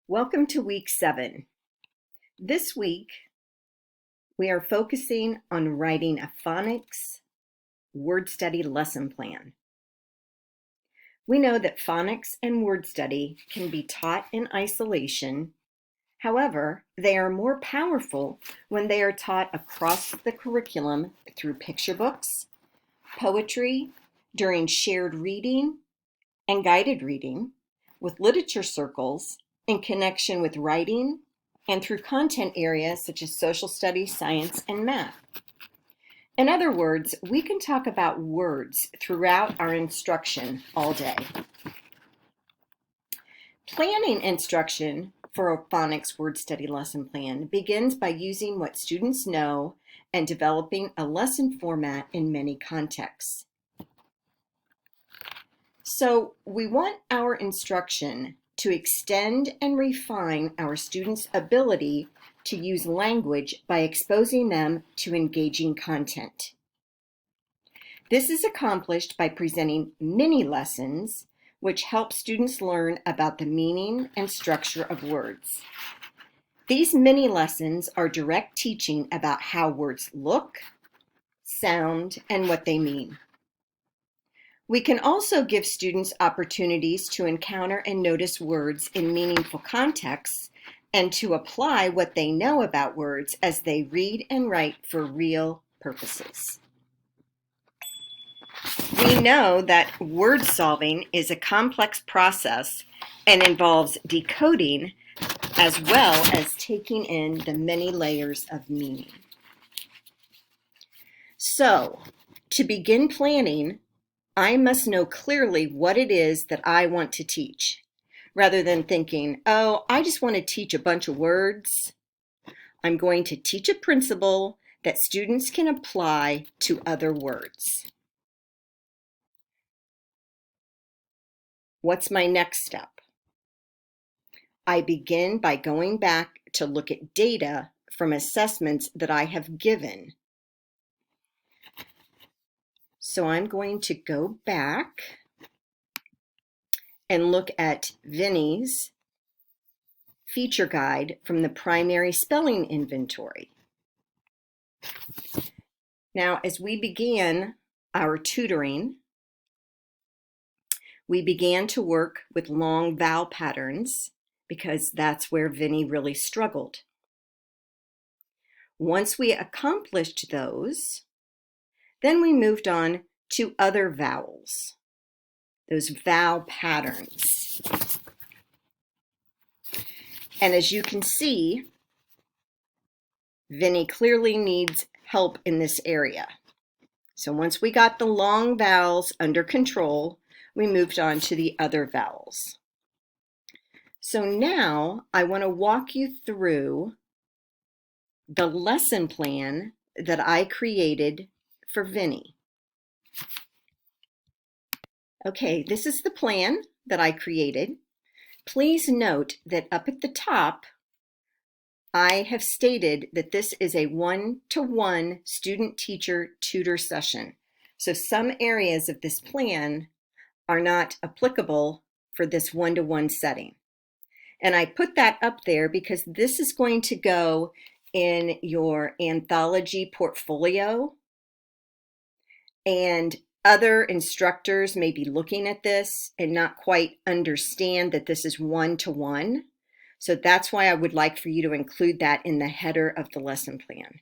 Welcome to week 7. This week, we are focusing on writing a phonics word study lesson plan. We know that phonics and word study can be taught in isolation. However, they are more powerful when they are taught across the curriculum through picture books, poetry, during shared reading and guided reading, with literature circles, in connection with writing, and through content areas such as social studies, science, and math. In other words, we can talk about words throughout our instruction all day. Planning instruction for a phonics word study lesson plan begins by using what students know and developing a lesson format in many contexts. So we want our instruction to extend and refine our students' ability to use language by exposing them to engaging content. This is accomplished by presenting mini lessons, which help students learn about the meaning and structure of words. These mini lessons are direct teaching about how words look, sound, and what they mean. We can also give students opportunities to encounter and notice words in meaningful contexts and to apply what they know about words as they read and write for real purposes. We know that word solving is a complex process and involves decoding as well as taking in the many layers of meaning. So, to begin planning, I must know clearly what it is that I want to teach, rather than thinking, oh, I just want to teach a bunch of words. I'm going to teach a principle that students can apply to other words. What's my next step? I begin by going back to look at data from assessments that I have given. So I'm going to go back and look at Vinny's feature guide from the primary spelling inventory. Now, as we began our tutoring, we began to work with long vowel patterns because that's where Vinny really struggled. Once we accomplished those, then we moved on to other vowels, those vowel patterns. And as you can see, Vinny clearly needs help in this area. So once we got the long vowels under control, we moved on to the other vowels. So now I want to walk you through the lesson plan that I created for Vinny. Okay, this is the plan that I created. Please note that up at the top, I have stated that this is a one-to-one student-teacher tutor session. So some areas of this plan are not applicable for this one-to-one setting. And I put that up there because this is going to go in your anthology portfolio, and other instructors may be looking at this and not quite understand that this is one-to-one. So that's why I would like for you to include that in the header of the lesson plan.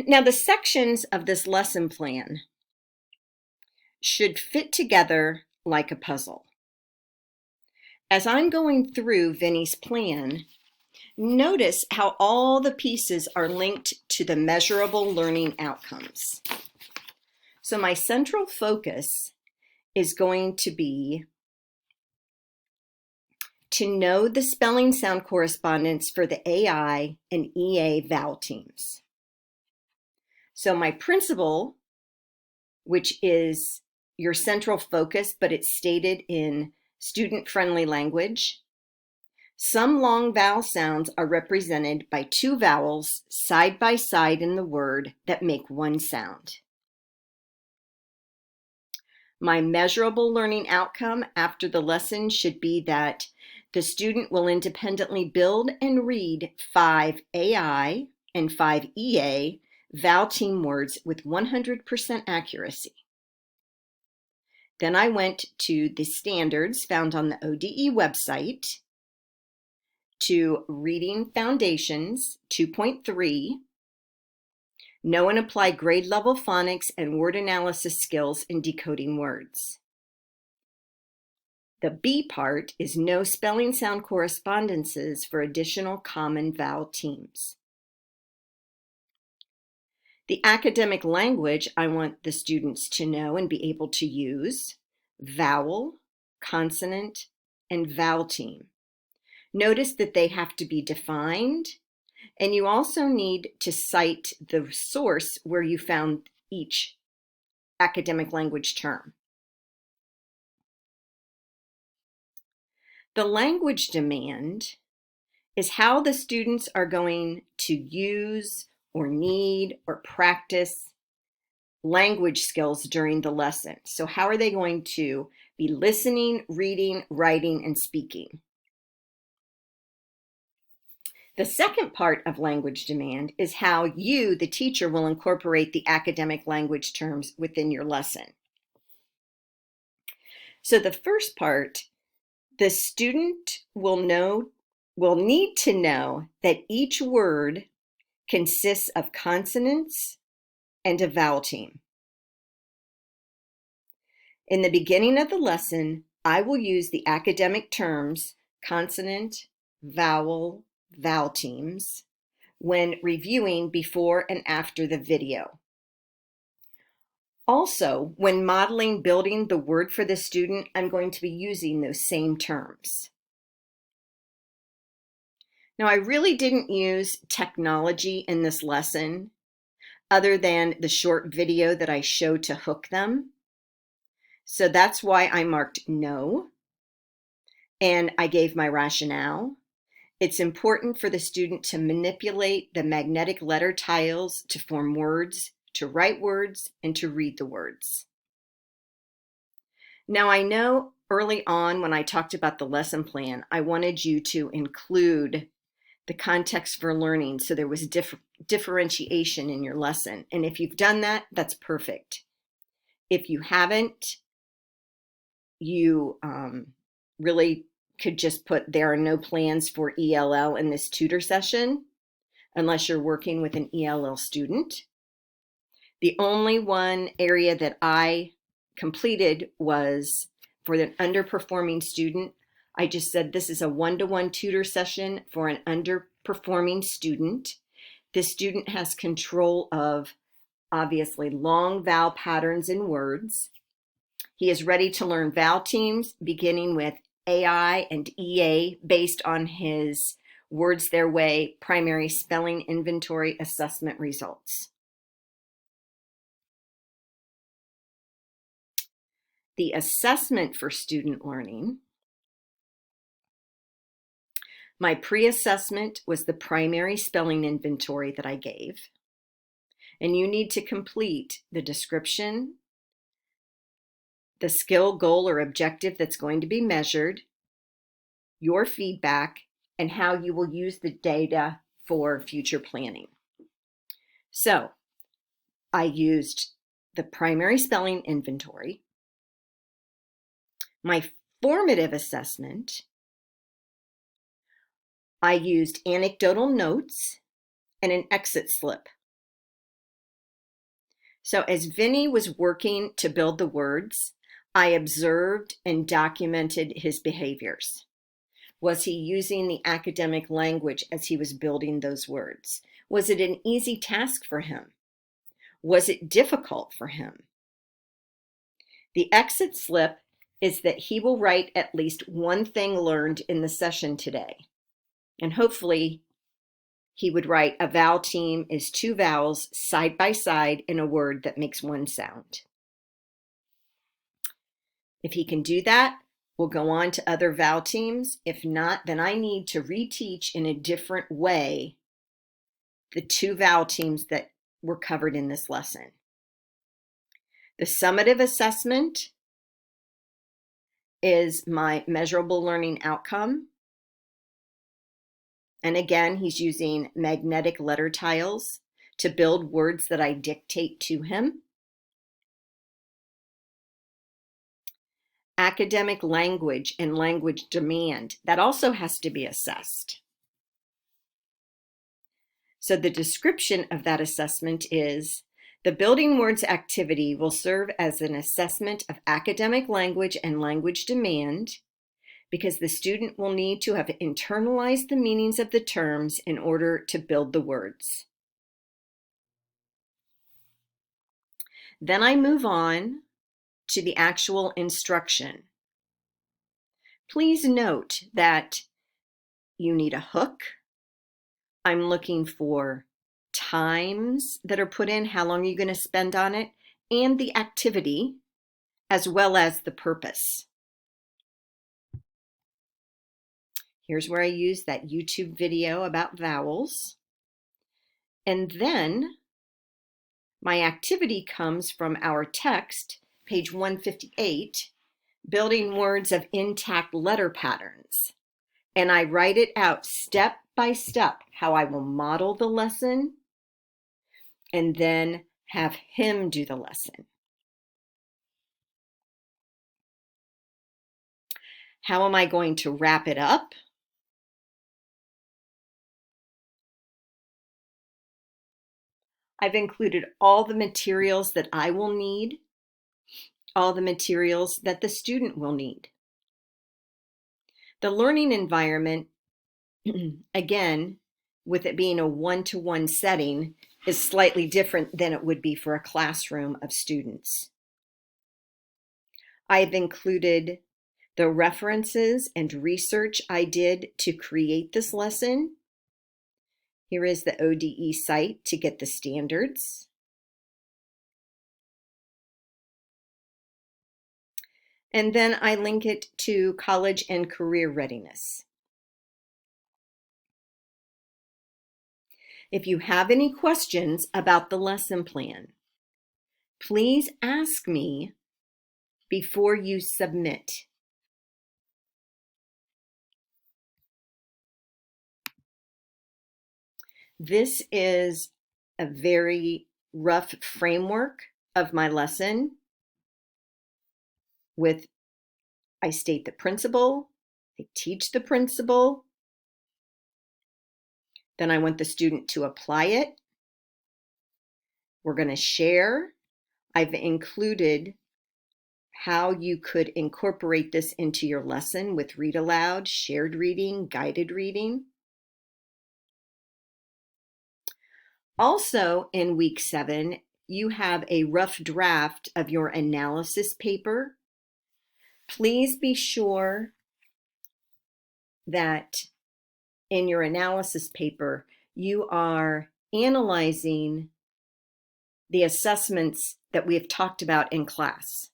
Now, the sections of this lesson plan should fit together like a puzzle. As I'm going through Vinny's plan, notice how all the pieces are linked to the measurable learning outcomes. So my central focus is going to be to know the spelling sound correspondence for the AI and EA vowel teams. So my principle, which is your central focus, but it's stated in student-friendly language. Some long vowel sounds are represented by two vowels side by side in the word that make one sound. My measurable learning outcome after the lesson should be that the student will independently build and read 5 AI and 5 EA vowel team words with 100% accuracy. Then I went to the standards found on the ODE website, to Reading Foundations 2.3, Know and apply grade level phonics and word analysis skills in decoding words. The B part is Know spelling sound correspondences for additional common vowel teams. The academic language I want the students to know and be able to use: vowel, consonant, and vowel team. Notice that they have to be defined, and you also need to cite the source where you found each academic language term. The language demand is how the students are going to use or need or practice language skills during the lesson. So how are they going to be listening, reading, writing, and speaking? The second part of language demand is how you, the teacher, will incorporate the academic language terms within your lesson. So the first part, the student will need to know that each word consists of consonants and a vowel team. In the beginning of the lesson, I will use the academic terms consonant, vowel, vowel teams when reviewing before and after the video. Also, when modeling building the word for the student, I'm going to be using those same terms. Now, I really didn't use technology in this lesson other than the short video that I showed to hook them. So that's why I marked no, and I gave my rationale. It's important for the student to manipulate the magnetic letter tiles to form words, to write words, and to read the words. Now, I know early on when I talked about the lesson plan, I wanted you to include the context for learning so there was differentiation in your lesson. And if you've done that, that's perfect. If you haven't, you really could just put there are no plans for ELL in this tutor session unless you're working with an ELL student. The only one area that I completed was for an underperforming student. I just said this is a one-to-one tutor session for an underperforming student. The student has control of, obviously, long vowel patterns in words. He is ready to learn vowel teams, beginning with AI and EA based on his Words Their Way primary spelling inventory assessment results. The assessment for student learning. My pre-assessment was the primary spelling inventory that I gave. And you need to complete the description, the skill, goal, or objective that's going to be measured, your feedback, and how you will use the data for future planning. So I used the primary spelling inventory, my formative assessment, I used anecdotal notes, and an exit slip. So as Vinny was working to build the words, I observed and documented his behaviors. Was he using the academic language as he was building those words? Was it an easy task for him? Was it difficult for him? The exit slip is that he will write at least one thing learned in the session today. And hopefully he would write a vowel team is 2 vowels side by side in a word that makes one sound. If he can do that, we'll go on to other vowel teams. If not, then I need to reteach in a different way the 2 vowel teams that were covered in this lesson. The summative assessment is my measurable learning outcome. And again, he's using magnetic letter tiles to build words that I dictate to him. Academic language and language demand, that also has to be assessed. So the description of that assessment is, the building words activity will serve as an assessment of academic language and language demand because the student will need to have internalized the meanings of the terms in order to build the words. Then I move on to the actual instruction. Please note that you need a hook. I'm looking for times that are put in, how long are you going to spend on it, and the activity, as well as the purpose. Here's where I use that YouTube video about vowels. And then my activity comes from our text, page 158, building words of intact letter patterns. And I write it out step by step, how I will model the lesson, and then have him do the lesson. How am I going to wrap it up? I've included all the materials that I will need, all the materials that the student will need. The learning environment, again, with it being a one-to-one setting, is slightly different than it would be for a classroom of students. I've included the references and research I did to create this lesson. Here is the ODE site to get the standards. And then I link it to college and career readiness. If you have any questions about the lesson plan, please ask me before you submit. This is a very rough framework of my lesson with, I state the principle, I teach the principle, then I want the student to apply it. We're going to share. I've included how you incorporate this into your lesson with read aloud, shared reading, guided reading. Also in week 7, you have a rough draft of your analysis paper. Please be sure that in your analysis paper, you are analyzing the assessments that we have talked about in class.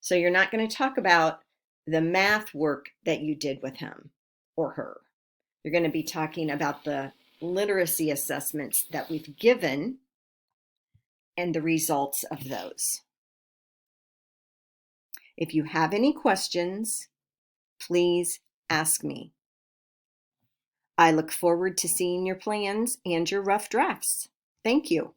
So you're not going to talk about the math work that you did with him or her. You're going to be talking about the literacy assessments that we've given and the results of those. If you have any questions, please ask me. I look forward to seeing your plans and your rough drafts. Thank you.